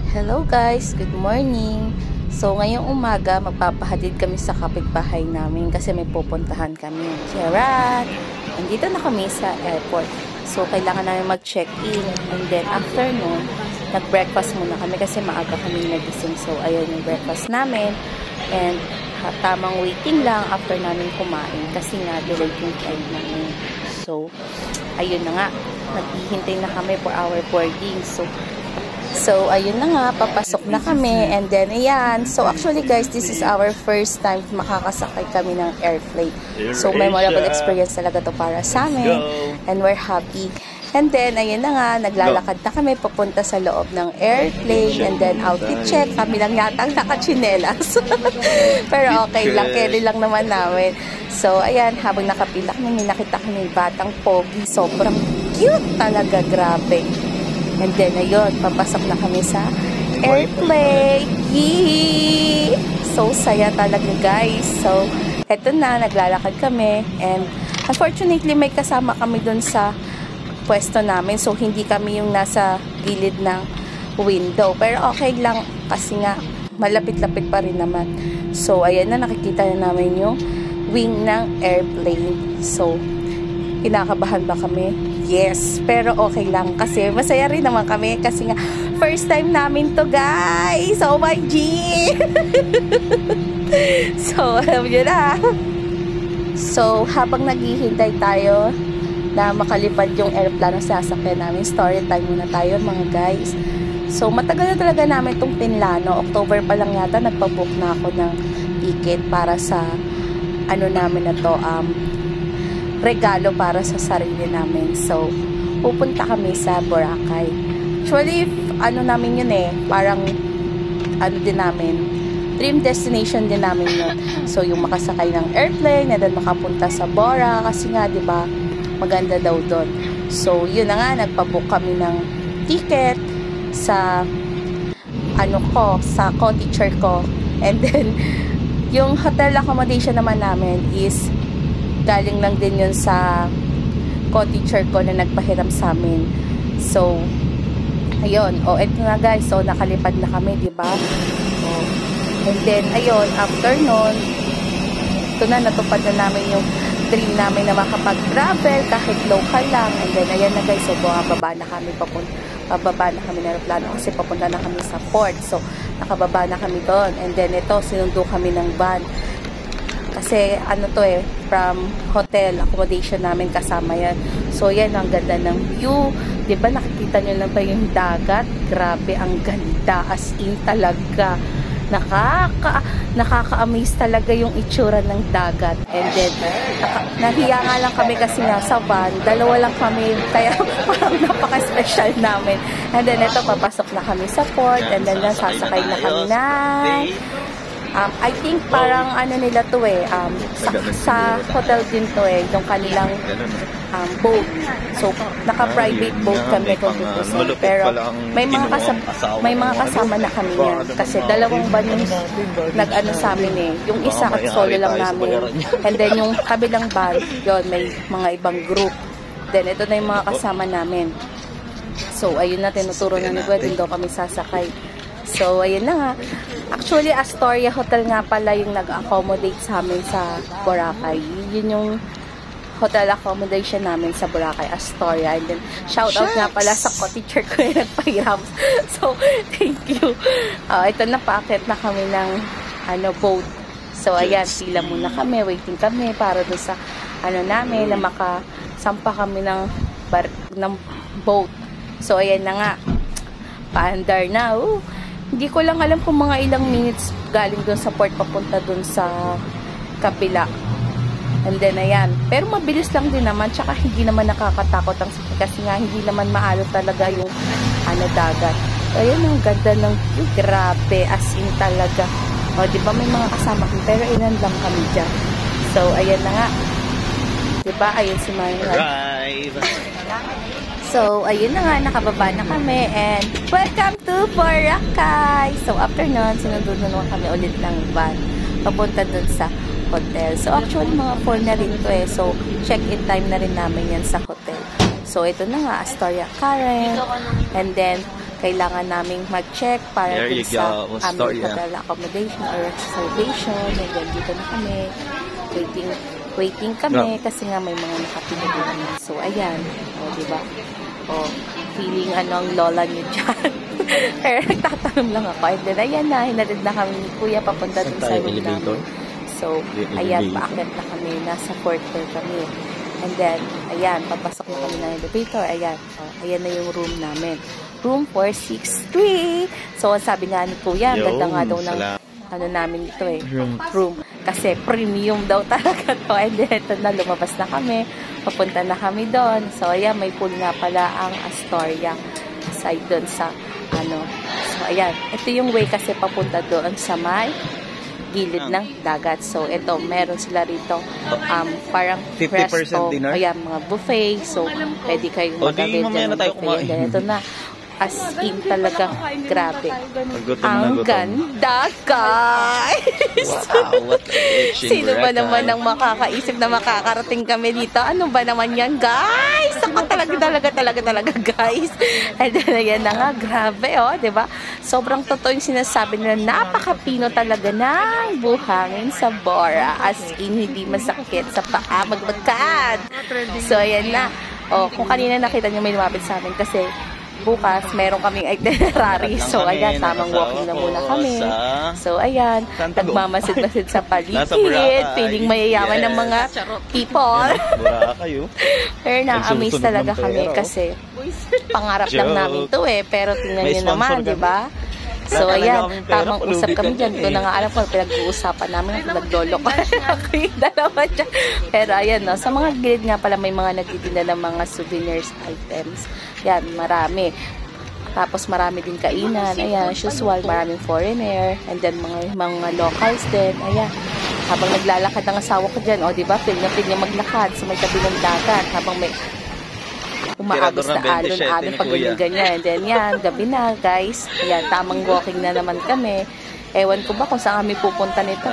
Hello guys, good morning. So ngayong umaga magpapahatid kami sa kapitbahay namin kasi may pupuntahan kami. Charat! Nandito na kami sa airport. So kailangan namin mag-check-in and then after nun, nag-breakfast muna kami kasi maaga kami nagising. So ayun yung breakfast namin and tamang waiting lang after namin kumain kasi nga delayed yung flight namin. So ayun na nga, naghihintay na kami for our boarding. So, ayun na nga, papasok na kami, and then, ayan. So, actually, guys, this is our first time makakasakay kami ng airplane. So, memorable experience talaga to para sa amin, and we're happy. And then, ayun na nga, naglalakad na kami papunta sa loob ng airplane, and then, outfit check, kami lang yatang nakachinelas. Pero okay lang, carry lang naman namin. So, ayan, habang nakapila kami, nakita kami batang pogi, sobrang cute talaga, grabe. And then, ayun, papasok na kami sa airplane. Yee! So, saya talaga, guys. So, eto na, naglalakad kami. And, unfortunately, may kasama kami dun sa pwesto namin. So, hindi kami yung nasa gilid ng window. Pero, okay lang. Kasi nga, malapit-lapit pa rin naman. So, ayan na, nakikita na namin yung wing ng airplane. So, kinakabahan ba kami? Yes, pero okay lang kasi masaya rin naman kami kasi nga first time namin to, guys. Oh my G! So, alam nyo na. So, habang naghihintay tayo na makalipad yung airplane na sasakyan namin, story time muna tayo, mga guys. So, matagal na talaga namin itong pinlano. October pa lang yata, nagpabook na ako ng ticket para sa ano namin na to, regalo para sa sarili namin. So, pupunta kami sa Boracay. Actually, ano namin yun parang, ano din namin, dream destination din namin yun. So, yung makasakay ng airplane, and then makapunta sa Bora, kasi nga, di ba, maganda daw doon. So, yun na nga, nagpabook kami ng ticket sa, ano ko, sa co-teacher ko. And then, yung hotel accommodation naman namin is galing lang din yun sa co-teacher ko na nagpahiram sa amin. So, ayun. O, eto na, guys. So, nakalipad na kami, diba? O, and then, ayun, after nun, ito na, natupad na namin yung dream namin na makapag-travel kahit local lang. And then, ayan na, guys. So, bumababa na kami pababa na kami ng aeroplano kasi papunta na kami sa port. So, nakababa na kami doon. And then, ito, sinundo kami ng van. Kasi ano to from hotel accommodation namin kasama yan. So yan, ang ganda ng view. Diba nakikita nyo lang ba yung dagat? Grabe, ang ganda. As in talaga. Nakaka-amaze talaga yung itsura ng dagat. And then, nahiya nga lang kami kasi nga sa van. Dalawa lang kami. Kaya parang napaka-special namin. And then ito, papasok na kami sa port. And then sasakay na kami na I think parang ano nila to sa hotel din to yung kanilang boat. So, naka-private boat kami kung tutusin. Pero may mga kasama na kami yan. Kasi dalawang van yung nag-ano sa amin yung isa at solo lang namin. And then yung kabilang van, yun, may mga ibang group. Then ito na yung mga kasama namin. So, ayun na, tinuturo na ni Gwen, daw kami sasakay. So, ayun na nga. Actually, Astoria Hotel nga pala yung nag-accommodate sa amin sa Boracay. Yun yung hotel accommodation namin sa Boracay, Astoria. And then, shout out nga pala sa co-teacher ko yung nagpahiram. So, thank you. Ito na, paakit na kami ng boat. So, ayan, pila muna kami, waiting kami para doon sa namin, na makasampa kami ng boat. So, ayan na nga. Paandar na, Hindi ko lang alam kung mga ilang minutes galing doon sa port papunta doon sa kabila. And then, ayan. Pero mabilis lang din naman. Tsaka hindi naman nakakatakot ang sakit kasi nga hindi naman maalo talaga yung dagat. So, ayan, ang ganda ng view. Grabe. As in talaga. O, diba may mga kasama kami. Pero ilan lang kami dyan. So, ayan na nga. Diba? Ayun si Manuel. So, ayun na nga, nakababa na kami and welcome to Boracay! So, after nun, sinunod na naman kami ulit ng van papunta dun sa hotel. So, actually, mga 4 na rin to So, check-in time na rin namin yan sa hotel. So, ito na nga, Astoria Karen. And then, kailangan naming mag-check para There dun you sa go. aming Storya. hotel accommodation or reservation. And then dito na kami. Waiting kami kasi nga may mga nakapila din. So, ayan. O, diba? O, feeling ang lola niyo dyan. Pero nagtatanong lang ako. And then, ayan na. Hinatid na kami ni Kuya papunta dun sa room namin. So, ayan. Paakyat na kami. Nasa 4th floor kami. And then, ayan. Papasok na kami ng elevator. Ayan. O, ayan na yung room namin. Room 463. So, sabi nga ni Kuya, ganda nga daw ng namin dito room. Kasi premium daw talaga to. And then, ito na, lumabas na kami. Papunta na kami doon. So, ayan, may pool nga pala ang Astoria. Aside doon sa, So, ayan. Ito yung way kasi papunta doon sa may gilid ng dagat. So, ito, meron sila rito parang 50% resto. dinner? Ayan, mga buffet. So, pwede kayong mag-avail dyan ng buffet. And then, ito na. As in talagang grabe. Ang ganda, guys! Wow, what a Sino ba naman ang makakaisip na makakarating kami dito? Ano ba naman yan, guys? Ako talaga, guys. And then, ayan na nga, grabe, diba? Sobrang totoo yung sinasabi nila, napaka-pino talaga ng buhangin sa Bora. As in, hindi masakit sa paa, magbagkad. So, ayan na. Kung kanina nakita nyo, may lumapit sa amin kasi bukas, meron kaming itinerary. So, ayan, tamang walking na muna kami. So, ayan, nagmamasid-masid sa paligid. Feeling mayayaman ng mga people. Pero na-amaze talaga kami kasi pangarap lang namin to pero tingnan nyo naman, diba? So, ayan, tamang usap kami dyan. Ito na nga alam ko, pinag-uusapan namin kung naglolo ko. Ako yung dalawa dyan. Pero, ayan, no, sa mga gilid nga pala, may mga nagtitinda ng mga souvenirs items. Yan, marami. Tapos, marami din kainan. Ayan, as usual, maraming foreigner. And then, mga locals din. Ayan. Habang naglalakad ang asawa ko dyan, diba, feel niya maglakad sa may tabi ng dagat. Habang may umaagos na alon-alon pag ganyan. And then yan, gabi na guys. Ayan, tamang walking na naman kami. Ewan ko ba kung saan kami pupunta nito.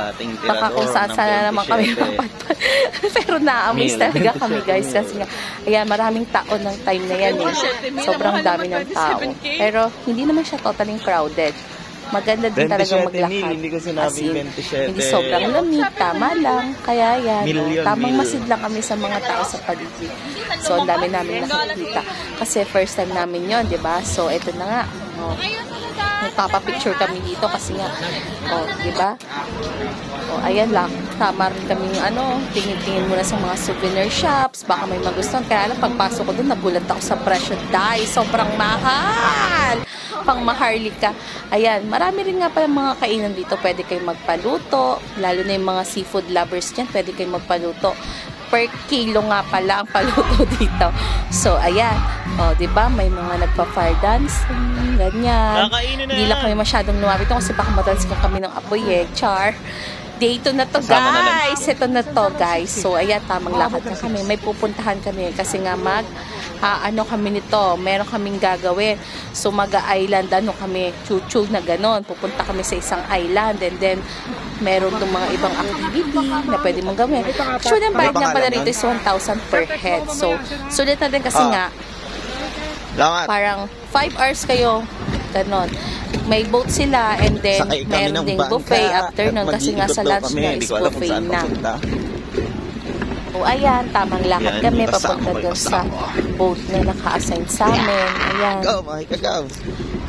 Baka kung saan na naman kami mapatpat. Pero na-amaze talaga kami guys. Kasi nga, ayan, maraming tao ng time na yan Sobrang dami ng tao. Pero hindi naman siya totally crowded. Maganda din talaga maglakad. Hindi sobrang lamig, tama lang. Kaya yan, tamang masid lang kami sa mga tao sa paligid. So, ang dami namin nakikita. Kasi first time namin yon, diba? So, eto na nga. Nagpapapicture kami dito kasi nga, diba? Ayan lang. Tama rin kami tingin-tingin muna sa mga souvenir shops. Baka may magustuhan. Kaya lang, pagpasok ko doon, nagulat ako sa presyo. Sobrang mahal! Pang maharlika. Ayan, marami rin nga pala mga kainan dito. Pwede kayong magpaluto. Lalo na yung mga seafood lovers dyan, pwede kayong magpaluto. Per kilo nga pala ang paluto dito. So, ayan. Diba? May mga nagpa-fire dance. Ganyan. Hindi lang kami masyadong lumapit kasi baka matalsikan kami ng apoy Char. Dito na to guys. Ito na to guys. So, ayan, tamang lakad na kami. May pupuntahan kami kasi nga kami nito. Meron kaming gagawin. So, mag-island, kami, chuchu na ganon. Pupunta kami sa isang island and then, meron itong mga ibang activity na pwede mong gawin. Actually, ang bayad nga pala rito is 1,000 per head. So, sulit na din kasi nga, parang 5 hours kayo, ganon. May boat sila and then meron ding buffet after nun kasi nga sa lunch na is buffet na. Ayan, tamang lakad kami papunta doon sa boat na naka-assign sa amin. Ayan.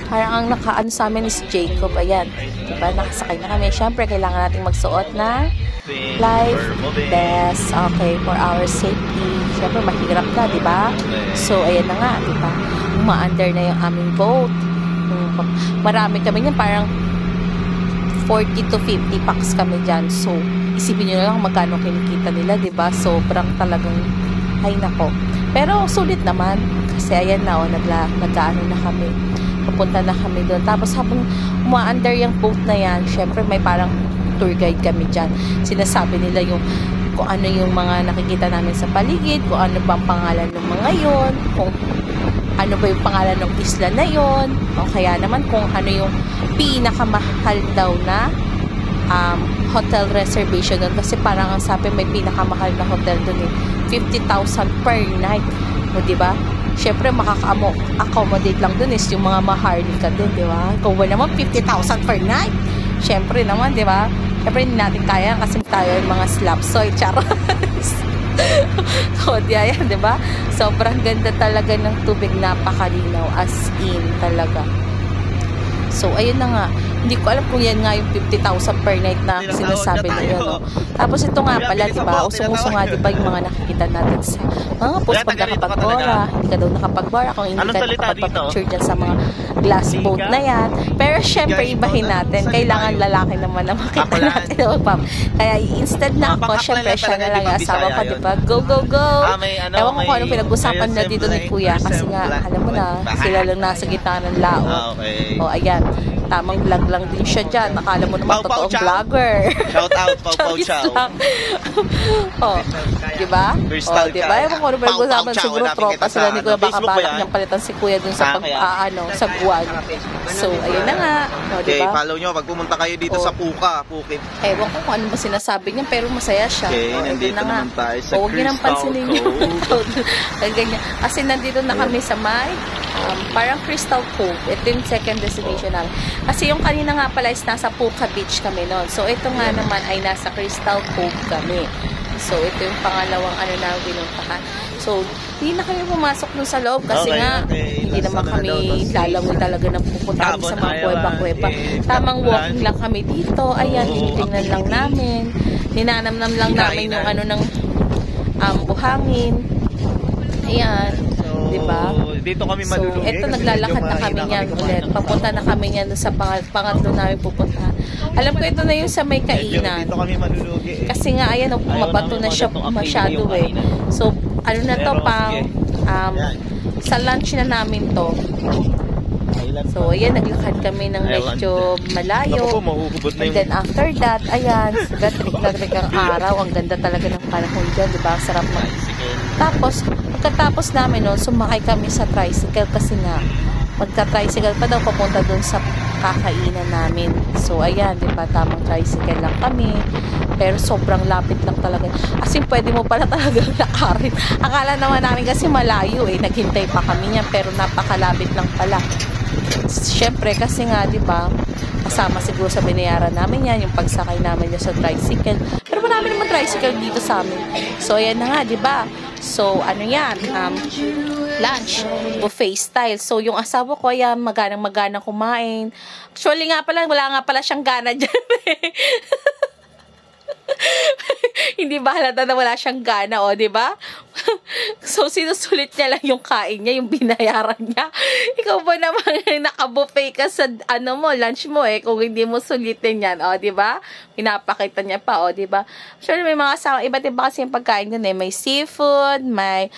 Parang ang naka-ano sa amin is Jacob. Ayan. Diba? Nakasakay na kami. Siyempre, kailangan natin magsuot na life vest. Okay, for our safety. Siyempre, mahirap na, diba? So, ayan na nga, diba? Uma-under na yung aming boat. Marami kami niyan, parang 40 to 50 packs kami dyan. So, isipin nyo lang magkano kinikita nila, diba? Sobrang talagang, ay nako. Pero, sulit naman. Kasi, ayan na, nag-ano na kami. Pupunta na kami doon. Tapos, habang uma-under yung boat na yan, syempre, may parang tour guide kami dyan. Sinasabi nila kung ano yung mga nakikita namin sa paligid, kung ano bang pangalan ng mga yon, kung ano ba yung pangalan ng isla na yon, o kaya naman kung ano yung pinakamahal daw na hotel reservation doon. Kasi parang ang sabi may pinakamahal na hotel doon 50,000 per night. O diba? syempre makaka-accommodate lang dun is yung mga maharlika din, di ba? Kung wala naman 50,000 per night, syempre naman, di ba? Syempre hindi natin kaya kasi tayo yung mga slapsoy, charot. So, yan, di ba? Sobrang ganda talaga ng tubig, napakalinaw, as in talaga. So, ayun na nga. Hindi ko alam kung yan nga yung 50,000 per night na sinasabi nila, no? Tapos ito nga pala, diba? Usong-uso nga, diba, yung mga nakikita natin sa mga post pag nakapag-bora. Hindi ka daw nakapag-bora kung hindi ka nakapag-picture dyan sa mga glass boat na yan. Pero syempre, ibahin natin. Kailangan lalaki naman na makita natin. Kaya instead na ako, syempre, siya na lang yung asawa ko, diba? Go, go, go! Ewan ko kung anong pinag-usapan na dito ni Kuya. Kasi nga, alam mo na, sila lang nasa gitna ng lao. O, ayan. Tamang vlog lang din siya dyan. Nakala mo naman totoong vlogger. Shout out, Pau Pau Chow. Oh, diba? Oh, diba? Ewan ko ano ba yung usapan, siguro tropa sila ni Kuya. Baka balak niyang palitan si Kuya dun sa sa buwan. So, ayun na nga. Oh, Okay, diba? follow nyo. Pag pumunta kayo dito sa Puka, Pukit. Ewan ko kung ano ba sinasabi niya, pero masaya siya. Okay, Oh, nandito naman tayo sa huwag niyo nang pansinin Crystal yung ganyan. Kasi nandito na kami sa may parang Crystal Cove. Ito yung second destination namin. Kasi yung kanina nga pala is nasa Puka Beach kami noon. So, ito nga naman ay nasa Crystal Cove kami. So, ito yung pangalawang ano na binuntahan. So, hindi na kami pumasok dun sa loob kasi hindi naman kami lalangoy talaga ng pupunta kami sa mga kuweba-kuweba. Tamang walking lang kami dito. Ayan, tinitingnan lang namin. Ninanamnam lang namin yung ano ng buhangin. Ayan. Diba? Dito kami So, malulugi. eto naglalakad na kami niyan ulit. Papunta na kami niyan sa pangatlo namin pupunta. Alam ko ito na yung sa may kainan. Dito kami malulugi. Kasi nga, ayan, mabato na siya masyado eh. So, ano na to, pang sa lunch na namin to. So, ayan, naglakad kami ng medyo malayo. And then, after that, ayan, gatrik ang araw. Ang ganda talaga ng panahon dyan, diba? Sarap mag... Tapos, pagkatapos namin noon, sumakay kami sa tricycle kasi nga, magka-tricycle pa daw papunta dun sa kakainan namin. So, ayan, diba? Tamang tricycle lang kami. Pero sobrang lapit lang talaga. As in, pwede mo pala talagang lakarin. Akala naman namin kasi malayo eh. Naghintay pa kami niyan, pero napakalapit lang pala. Siyempre, kasi nga, diba, kasama siguro sa binayaran namin yan, yung pagsakay namin yan sa tricycle. Pero marami naman tricycle dito sa amin. So, ayan na nga, diba? So, ano yan? Lunch. Buffet style. So, yung asawa ko, ayan, maganang-magana kumain. Actually nga pala, wala nga pala siyang gana dyan. Hindi ba halata na wala siyang gana, o, diba? So, sinusulit niya lang yung kain niya, yung binayaran niya. Ikaw ba naman nakabuffet ka sa, ano mo, lunch mo eh, kung hindi mo sulitin yan, o, diba? Pinapakita niya pa, o, diba? Actually, may mga iba't iba kasi yung pagkain dun eh. May seafood, may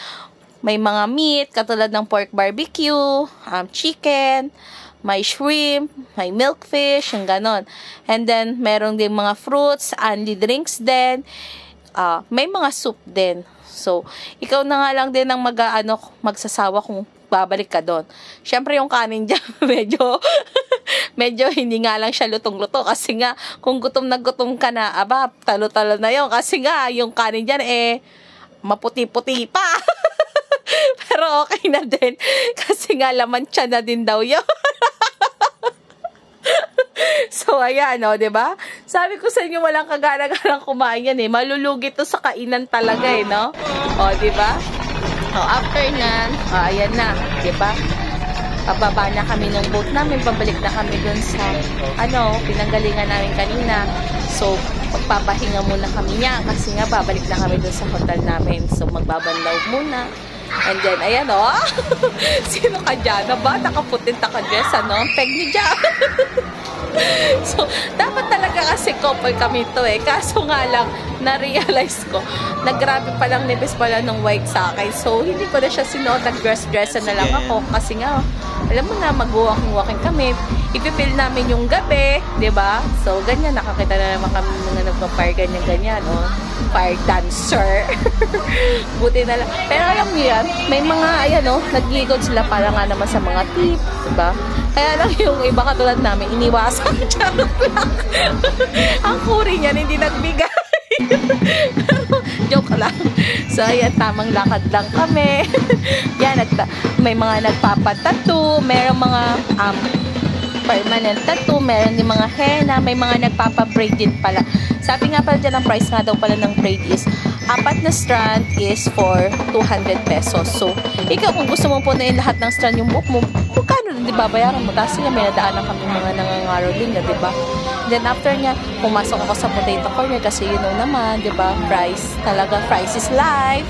mga meat, katulad ng pork barbecue, chicken, may shrimp, may milkfish, yung ganon. And then, meron din mga fruits, only drinks din. May mga soup din. So, ikaw na nga lang din ang magsasawa kung babalik ka doon. Siyempre, yung kanin dyan, medyo hindi nga lang siya lutong-luto. Kasi nga, kung gutom na gutom ka na, talo-talo na yun. Kasi nga, yung kanin dyan, maputi-puti pa. Pero okay na din. Kasi nga, laman siya na din daw yun. So, ayan, o, diba? Sabi ko sa inyo, walang kagana-ganang kumain yan, eh. Malulugi to sa kainan talaga, eh, no? O, diba? O, after nan, ayan na, diba? Pababa na kami ng boat namin, pabalik na kami dun sa, pinanggalingan namin kanina. So, pagpapahinga muna kami niya, kasi nga, babalik na kami dun sa hotel namin. So, magbabanlaw muna. And then, ayan, o. Sino ka dyan? Nakaputin, naka-dress, Peg ni dyan. So, dapat talaga kasi couple kami to eh. Kaso nga lang, na-realize ko, na grabe palang nipis pala ng white sa akin. So, hindi ko na siya sinuot, nag-dress-dressan na lang ako. Kasi nga, alam mo na, mag-walking-walking kami. Ipipil namin yung gabi, diba? So, ganyan, nakakita na naman kami mga nagpa-fire, ganyan-ganyan, fire dancer. Buti na lang. Pero alam niyo yan, may mga, nag-gigod sila para nga naman sa mga tip, diba? Kaya lang yung iba katulad namin, iniwasan. Charot lang. Ang kuri niyan, hindi nagbigay. Joke lang. So, ayan, tamang lakad lang kami. Yan, at may mga nagpapatattoo, merong mga permanent tattoo, meron din mga henna, may mga nagpapa-braid din pala. Sabi nga pala dyan, ang price nga daw pala ng braid is 4 na strand is for 200 pesos. So, ikaw kung gusto mo punuin lahat ng strand yung buhok mo, magkano din, di ba, bayaran mo? Kasi nga may nadaanan kami mga nangangaroling na, di ba? Then after niya, pumasok ako sa potato corner kasi you know naman, di ba, price talaga, price is life.